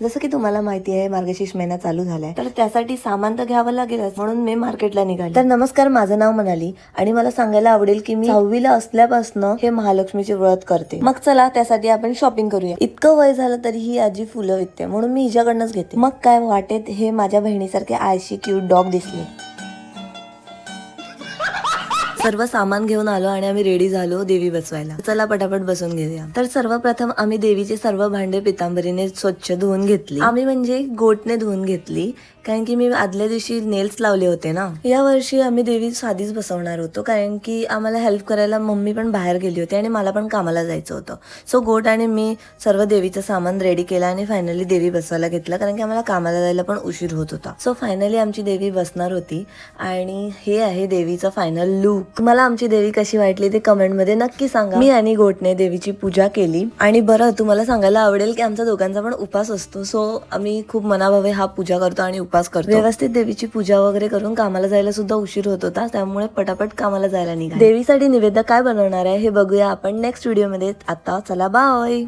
जसं की तुम्हाला माहिती आहे मार्गशीर्ष महिना चालू झालाय, तर त्यासाठी सामान तर घ्यावं लागेलच, म्हणून मी मार्केटला निघाले. तर नमस्कार, माझं नाव मनाली आणि मला सांगायला आवडेल की मी 6वीला असल्यापासून हे महालक्ष्मीचे व्रत करते. मग चला त्यासाठी आपण शॉपिंग करूया. इतकं वय झालं तरी ही आजी फुलं विकते, म्हणून मी हिच्याकडनंच घेते. मग काय वाटेत हे माझ्या बहिणीसारखे आयशी क्यूट डॉग दिसले. सर्व सामान घेऊन आलो आणि आम्ही रेडी झालो देवी बसवायला. चला पटापट बसून घेऊया. तर सर्वप्रथम आम्ही देवीचे सर्व भांडे पितांबरीने स्वच्छ धुवून घेतली. आम्ही म्हणजे गोटने धुवून घेतली, कारण की मी आदल्या दिवशी नेल्स लावले होते ना. या वर्षी आम्ही देवी साधीच बसवणार होतो, कारण की आम्हाला हेल्प करायला मम्मी पण बाहेर गेली होती आणि मला पण कामाला जायचं होतं. सो गोट आणि मी सर्व देवीचं सामान रेडी केलं आणि फायनली देवी बसवायला घेतलं, कारण की आम्हाला कामाला जायला पण उशीर होत होता. सो फायनली आमची देवी बसणार होती आणि हे आहे देवीचं फायनल लुक. तुम्हाला आमची देवी कशी वाटली ते कमेंट मध्ये नक्की सांगा. मी आणि गोटने देवीची पूजा केली आणि बरं तुम्हाला सांगायला आवडेल की आमचा दोघांचा पण उपास असतो. सो आम्ही खूप मनाभावे हा पूजा करतो आणि उपास करतो. व्यवस्थित देवीची पूजा वगैरे करून कामाला जायला सुद्धा उशीर होत होता, त्यामुळे पटापट कामाला जायला निघाले. देवीसाठी निवेद्य काय बनवणार आहे हे बघूया आपण नेक्स्ट व्हिडिओ मध्ये. आता चला बाय.